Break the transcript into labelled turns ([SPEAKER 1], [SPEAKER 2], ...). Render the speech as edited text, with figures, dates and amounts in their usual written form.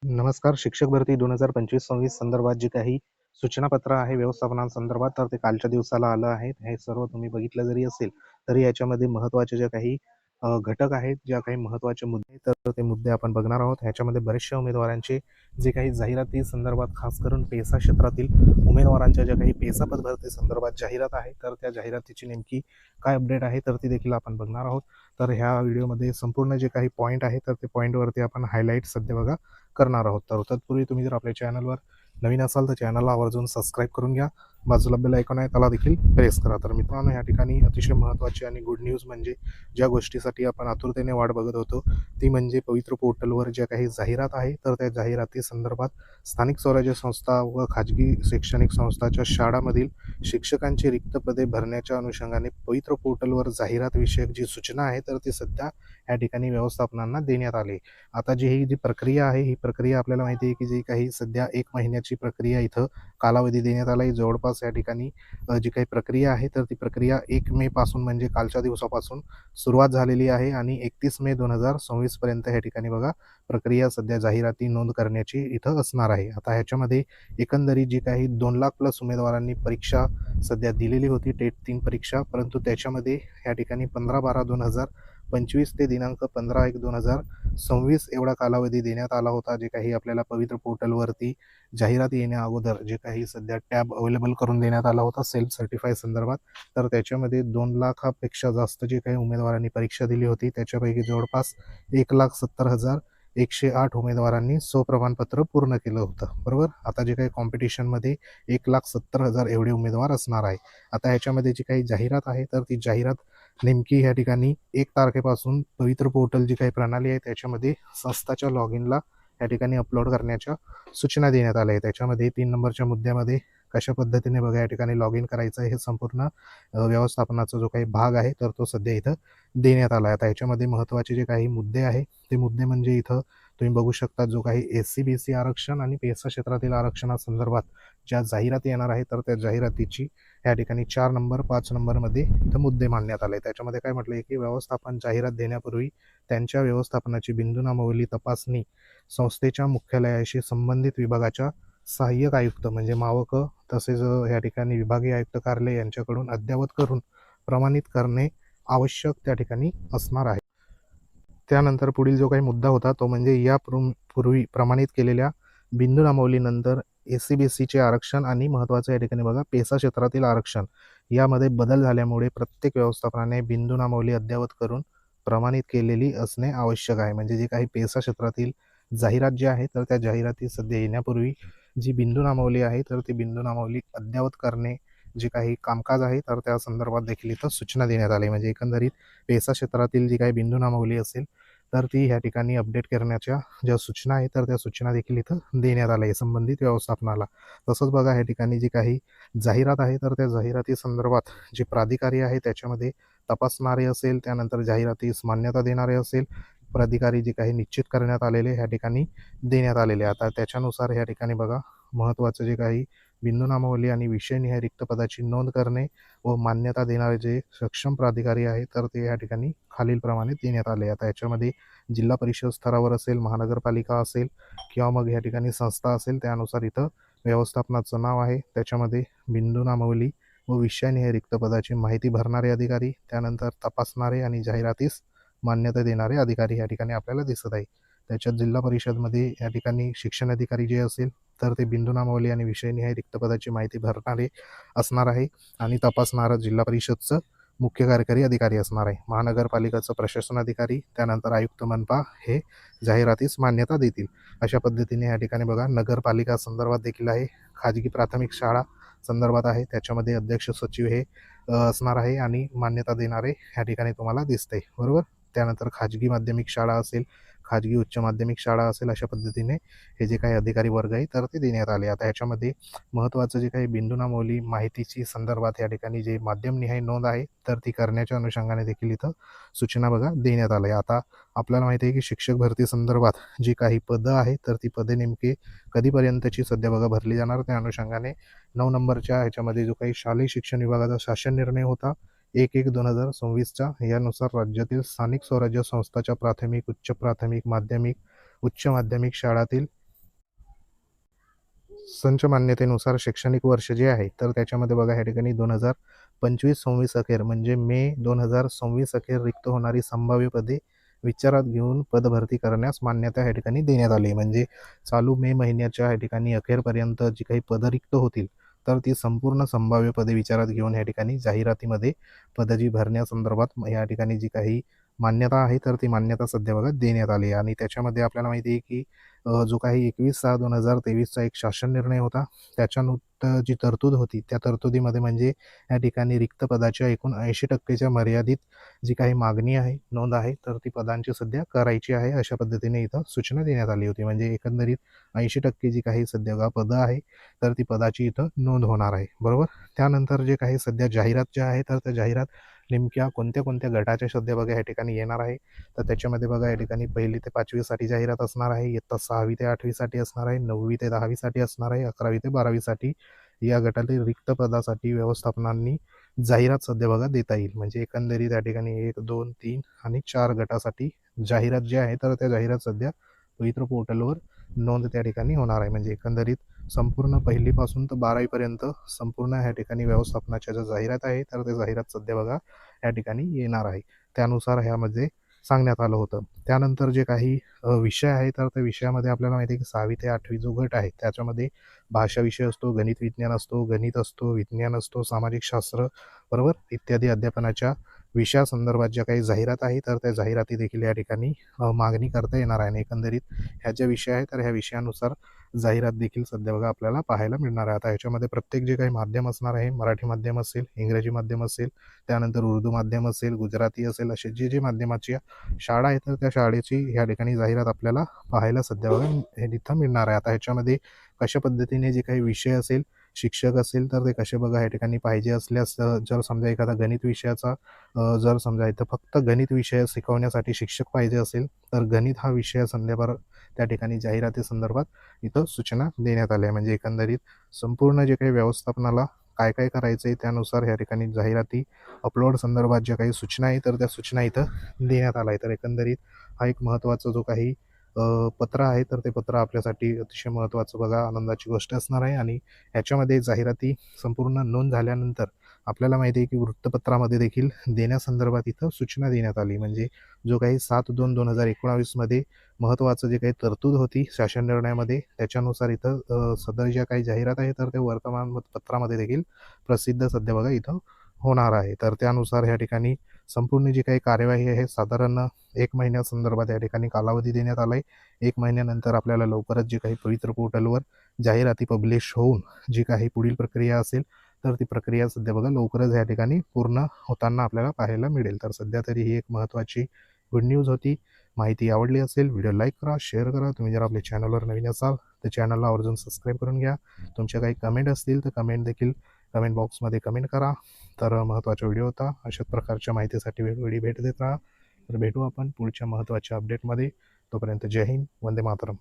[SPEAKER 1] नमस्कार. शिक्षक भरती 2025-26 संदर्भात जी काही सूचनापत्र आहे व्यवस्थापनासंदर्भात, तर ते कालच्या दिवसाला आलं आहे. हे सर्व तुम्ही बघितलं जरी असेल, तरी याच्यामध्ये महत्त्वाचे जे काही घटक आहेत, ज्या काही महत्त्वाचे मुद्दे आहेत, तर ते मुद्दे आपण बघणार आहोत. ह्याच्यामध्ये बऱ्याचशा उमेदवारांचे जे काही जाहिराती संदर्भात, खास करून पेसा क्षेत्रातील उमेदवारांच्या ज्या काही पेसा पदभरती संदर्भात जाहिरात आहे, तर त्या जाहिरातीची नेमकी काय अपडेट आहे, तर ती देखील आपण बघणार आहोत. तर ह्या व्हिडिओमध्ये संपूर्ण जे काही पॉईंट आहे, तर ते पॉईंटवरती आपण हायलाईट सध्या बघा करणार आहोत. तर तत्पूर्वी तुम्ही जर आपल्या चॅनलवर नवीन असाल तर चॅनलला आवर्जून सबस्क्राईब करून घ्या. बाजूला बेल आयकॉन आहे त्याला देखील प्रेस करा. तर मित्रांनो, या ठिकाणी अतिशय महत्त्वाची आणि गुड न्यूज म्हणजे ज्या गोष्टीसाठी आपण आतुरतेने वाट बघत होतो, ती म्हणजे पवित्र पोर्टलवर ज्या काही जाहिरात आहे, तर त्या जाहिराती संदर्भात स्थानिक स्वराज्य संस्था व खाजगी शैक्षणिक संस्थाच्या शाळांमधील शिक्षकांची रिक्त पदे भरण्याच्या अनुषंगाने पवित्र पोर्टलवर जाहिरात विषयक जी सूचना आहे, तर ती सध्या या ठिकाणी व्यवस्थापनांना देण्यात आली. आता ही जी प्रक्रिया आहे, ही प्रक्रिया आपल्याला माहिती आहे की जी काही सध्या 1 महिन्याची प्रक्रिया इथं कालावधी देण्यात आला आहे. जवळपास या ठिकाणी जी काही प्रक्रिया आहे, तर ती प्रक्रिया 1 मे पासून म्हणजे कालच्या दिवसापासून सुरुवात झालेली आहे आणि 31 मे 2026 पर्यंत या ठिकाणी बघा प्रक्रिया सध्या जाहिराती नोंद करण्याची इथं असणार आहे. आता ह्याच्यामध्ये एकंदरीत जी काही 2 लाख प्लस उमेदवारांनी परीक्षा सध्या दिलेली होती, टेट 3 परीक्षा, परंतु त्याच्यामध्ये या ठिकाणी 15/12/2025 ते दिनांक 15/1/2026 एवढा कालावधी देण्यात आला होता. जे काही आपल्याला पवित्र पोर्टलवरती जाहिरात येण्या अगोदर जे काही सध्या टॅब अवेलेबल करून देण्यात आला होता सेल्फ सर्टिफाय संदर्भात, तर त्याच्यामध्ये 2 लाखापेक्षा जास्त जे काही उमेदवारांनी परीक्षा दिली होती, त्याच्यापैकी जवळपास 1,70,108 उमेदवारांनी स्वप्रमाणपत्र पूर्ण केलं होतं, बरोबर. आता जे काही कॉम्पिटिशनमध्ये 1,70,000 एवढे उमेदवार असणार आहे. आता ह्याच्यामध्ये जी काही जाहिरात आहे, तर ती जाहिरात नेमकी या ठिकाणी 1 तारखेपासून पवित्र पोर्टल जी काही प्रणाली आहे, त्याच्यामध्ये संस्थाच्या लॉग इनला या ठिकाणी अपलोड करण्याच्या सूचना देण्यात आल्या आहेत. त्याच्यामध्ये 3 नंबरच्या मुद्द्यामध्ये कशा पद्धतीने बघा या ठिकाणी लॉग इन करायचं आहे, हे संपूर्ण व्यवस्थापनाचा जो काही भाग आहे, तर तो सध्या इथं देण्यात आला आहे. आता याच्यामध्ये महत्त्वाचे जे काही मुद्दे आहे, ते मुद्दे म्हणजे इथं तुम्ही बघू शकता, जो काही SC-BC आरक्षण आणि पेसा क्षेत्रातील आरक्षणासंदर्भात ज्या जाहिराती येणार आहे, तर त्या जाहिरातीची या ठिकाणी 4 नंबर 5 नंबरमध्ये इथं मुद्दे मांडण्यात आले. त्याच्यामध्ये काय म्हटलं आहे की व्यवस्थापन जाहिरात देण्यापूर्वी त्यांच्या व्यवस्थापनाची बिंदूनामावली तपासणी संस्थेच्या मुख्यालयाशी संबंधित विभागाच्या सहाय्यक आयुक्त म्हणजे मावक तसेच या ठिकाणी विभागीय आयुक्त कार्यालय यांच्याकडून अद्ययावत करून प्रमाणित करणे आवश्यक त्या ठिकाणी असणार आहे. त्यानंतर पुढील जो काही मुद्दा होता तो म्हणजे या पूर्वी प्रमाणित केलेल्या बिंदूनामावलीनंतर SC-BCचे आरक्षण आणि महत्त्वाचं या ठिकाणी बघा पेसा क्षेत्रातील आरक्षण यामध्ये बदल झाल्यामुळे प्रत्येक व्यवस्थापनाने बिंदूनामावली अद्ययावत करून प्रमाणित केलेली असणे आवश्यक आहे. म्हणजे जे काही पेसा क्षेत्रातील जाहिरात जी आहे, तर त्या जाहिराती सध्या येण्यापूर्वी जी बिंदूनामावली आहे, तर ती बिंदूनामावली अद्ययावत करणे जे काही कामकाज आहे, तर त्या संदर्भात देखील इथं सूचना देण्यात आली. म्हणजे एकंदरीत पेसा क्षेत्रातील जी काही बिंदूनामावली असेल, तर ती ह्या ठिकाणी अपडेट करण्याच्या ज्या सूचना आहेत, तर त्या सूचना देखील इथं देण्यात आल्या आहे संबंधित व्यवस्थापनाला. तसंच बघा या ठिकाणी जी काही जाहिरात आहे, तर त्या जाहिराती संदर्भात जे प्राधिकारी आहे त्याच्यामध्ये तपासणारे असेल, त्यानंतर जाहिरातीस मान्यता देणारे असेल, प्राधिकारी जे काही निश्चित करण्यात आलेले ह्या ठिकाणी देण्यात आलेले. आता त्याच्यानुसार ह्या ठिकाणी बघा महत्त्वाचं जे काही बिंदूनामावली आणि विषयनिहाय रिक्त पदाची नोंद करणे व मान्यता देणारे जे सक्षम प्राधिकारी आहेत, तर ते या ठिकाणी खालीलप्रमाणे देण्यात आले. आता याच्यामध्ये जिल्हा परिषद स्तरावर असेल, महानगरपालिका असेल किंवा मग या ठिकाणी संस्था असेल, त्यानुसार इथं व्यवस्थापनाचं नाव आहे, त्याच्यामध्ये बिंदूनामावली व विषयनिहाय रिक्त पदाची माहिती भरणारे अधिकारी, त्यानंतर तपासणारे आणि जाहिरातीस मान्यता देणारे अधिकारी या ठिकाणी आपल्याला दिसत आहे. त्याच्यात जिल्हा परिषदमध्ये या ठिकाणी शिक्षण अधिकारी जे असेल, तर ते बिंदूनामावली आणि विषयनिहाय रिक्त पदाची माहिती भरणारे असणार आहे आणि तपासणारं जिल्हा परिषदचं मुख्य कार्यकारी अधिकारी असणार आहे. महानगरपालिकाचं प्रशासन अधिकारी, त्यानंतर आयुक्त मनपा हे जाहिरातीस मान्यता देतील. अशा पद्धतीने या ठिकाणी बघा नगरपालिका संदर्भात देखील आहे, खाजगी प्राथमिक शाळा संदर्भात आहे, त्याच्यामध्ये अध्यक्ष सचिव हे असणार आहे आणि मान्यता देणारे या ठिकाणी तुम्हाला दिसते, बरोबर. त्यानंतर खाजगी माध्यमिक शाळा असेल, खाजगी उच्च माध्यमिक शाळा असेल, अशा पद्धतीने हे जे काही अधिकारी वर्ग आहे, तर ते देण्यात आले. आता ह्याच्यामध्ये महत्त्वाचं जे काही बिंदूनामावली माहितीची संदर्भात या ठिकाणी जे माध्यमनिहाय नोंद आहे, तर ती करण्याच्या अनुषंगाने देखील इथं सूचना बघा देण्यात आल्या आहे. आता आपल्याला माहिती आहे की शिक्षक भरती संदर्भात जी काही पदं आहेत, तर ती पदे नेमके कधीपर्यंतची सध्या बघा भरली जाणार, त्या अनुषंगाने 9 नंबरच्या ह्याच्यामध्ये जो काही शालेय शिक्षण विभागाचा शासन निर्णय होता 1/1/2026च्या, यानुसार राज्यातील स्थानिक स्वराज्य संस्थाच्या प्राथमिक, उच्च प्राथमिक, माध्यमिक, उच्च माध्यमिक शाळातील संच मान्यतेनुसार शैक्षणिक वर्ष जे आहे तर त्याच्यामध्ये बघा ह्या ठिकाणी 2025-26 अखेर म्हणजे मे 2026 अखेर रिक्त होणारी संभाव्य पदे विचारात घेऊन पदभरती करण्यास मान्यता ह्या ठिकाणी देण्यात आली. म्हणजे चालू मे महिन्याच्या ह्या ठिकाणी अखेरपर्यंत जी काही पदं रिक्त होतील तर ती संपूर्ण संभाव्य पदे विचारात घेऊन ह्या ठिकाणी जाहिरातीमध्ये पदं भरण्यासंदर्भात या ठिकाणी जी काही मान्यता आहे तर ती मान्यता सध्या बघा देण्यात आली. आणि त्याच्यामध्ये आपल्याला माहिती आहे की जो काही 21/6/2023चा एक शासन निर्णय होता त्याच्यानुसार जी तरतूद होती त्या तरतुदीमध्ये म्हणजे या ठिकाणी रिक्त पदाच्या एकूण 80%च्या मर्यादित जी काही मागणी आहे नोंद आहे तर ती पदांची सध्या करायची आहे अशा पद्धतीने इथं सूचना देण्यात आली होती. म्हणजे एकंदरीत 80% जी काही सध्या पदं आहे तर ती पदाची इथं नोंद होणार आहे. बरोबर. त्यानंतर जे काही सध्या जाहिरात ज्या आहे तर त्या जाहिरात नेमक्या कोणत्या कोणत्या गटाच्या सध्या बघा या ठिकाणी येणार आहे. तर त्याच्यामध्ये बघा या ठिकाणी 1ली ते 5वी साठी जाहिरात असणार आहे, इयत्ता 6वी ते 8वी साठी असणार आहे, 9वी ते 10वी साठी असणार आहे, 11वी ते 12वी साठी या गटातील रिक्त पदासाठी व्यवस्थापनांनी जाहिरात सध्या बघा देता येईल. म्हणजे एकंदरीत या ठिकाणी 1, 2, 3 आणि 4 गटासाठी जाहिरात जी आहे तर त्या जाहिरात सध्या पवित्र पोर्टलवर नोंद त्या ठिकाणी होणार आहे. म्हणजे एकंदरीत संपूर्ण 1ली पासून तर 12वी पर्यंत संपूर्ण ह्या ठिकाणी व्यवस्थापनाच्या ज्या जाहिरात आहे तर त्या जाहिरात सध्या बघा या ठिकाणी येणार आहे. त्यानुसार ह्यामध्ये सांगण्यात आलं होतं. त्यानंतर जे काही विषय आहे तर त्या विषयामध्ये आपल्याला माहिती आहे की 6वी ते 8वी जो गट आहे त्याच्यामध्ये भाषा विषय असतो, गणित विज्ञान असतो, गणित असतो, विज्ञान असतो, सामाजिक शास्त्र बरोबर इत्यादी अध्यापनाच्या विषयासंदर्भात ज्या काही जाहिरात आहे तर त्या जाहिराती देखील या ठिकाणी मागणी करता येणार आहे. आणि एकंदरीत ह्या ज्या विषय आहे तर ह्या विषयानुसार जाहिरात देखील सध्या बघा आपल्याला पाहायला मिळणार आहे. आता ह्याच्यामध्ये प्रत्येक जे काही माध्यम असणार आहे मराठी माध्यम असेल, इंग्रजी माध्यम असेल, त्यानंतर उर्दू माध्यम असेल, गुजराती असेल असे जे जे माध्यमाची शाळा आहे तर त्या शाळेची ह्या ठिकाणी जाहिरात आपल्याला पाहायला सध्या बघा हे तिथं मिळणार आहे. आता ह्याच्यामध्ये कशा पद्धतीने जे काही विषय असेल, शिक्षक असेल तर ते कसे बघा या ठिकाणी पाहिजे असल्यास जर समजा एखादा गणित विषयाचा जर समजा इथं फक्त गणित विषय शिकवण्यासाठी शिक्षक पाहिजे असेल तर गणित हा विषय संध्याभर त्या ठिकाणी जाहिराती संदर्भात इथं सूचना देण्यात आल्या. म्हणजे एकंदरीत संपूर्ण जे काही व्यवस्थापनाला काय काय करायचं आहे त्यानुसार या ठिकाणी जाहिराती अपलोड संदर्भात ज्या काही सूचना आहे तर त्या सूचना इथं देण्यात आल्या आहे. तर एकंदरीत हा एक महत्त्वाचा जो काही पत्र आहे तर ते पत्र आपल्यासाठी अतिशय महत्त्वाचं बघा आनंदाची गोष्ट असणार आहे. आणि ह्याच्यामध्ये जाहिराती संपूर्ण नोंद झाल्यानंतर आपल्याला माहिती आहे की वृत्तपत्रामध्ये देखील देण्यासंदर्भात इथं सूचना देण्यात आली. म्हणजे जो काही 7/2/2019 मध्ये महत्त्वाचं जे काही तरतूद होती शासन निर्णयामध्ये त्याच्यानुसार इथं सदर ज्या काही जाहिरात आहे तर ते वर्तमानपत्रामध्ये देखील प्रसिद्ध सध्या बघा इथं होणार आहे. तर त्यानुसार या ठिकाणी संपूर्ण जी काही कार्यवाही आहे साधारण 1 महिन्यासंदर्भात या ठिकाणी कालावधी देण्यात आला आहे. 1 महिन्यानंतर आपल्याला लवकरच जे काही पवित्र पोर्टलवर जाहिराती पब्लिश होऊन जी काही पुढील प्रक्रिया असेल तर ती प्रक्रिया सध्या बघा लवकरच या ठिकाणी पूर्ण होताना आपल्याला पाहायला मिळेल. तर सध्या तरी ही एक महत्त्वाची गुड न्यूज होती. माहिती आवडली असेल व्हिडिओ लाईक करा, शेअर करा. तुम्ही जर आपल्या चॅनलवर नवीन असाल तर चॅनलला आवर्जून सबस्क्राईब करून घ्या. तुमच्या काही कमेंट असतील तर कमेंट देखील कमेंट बॉक्समध्ये कमेंट करा. तर महत्त्वाचा व्हिडिओ होता. अशाच प्रकारच्या माहितीसाठी वेळोवेळी भेट देत राहा. तर भेटू आपण पुढच्या महत्त्वाच्या अपडेटमध्ये. तोपर्यंत जय हिंद, वंदे मातरम.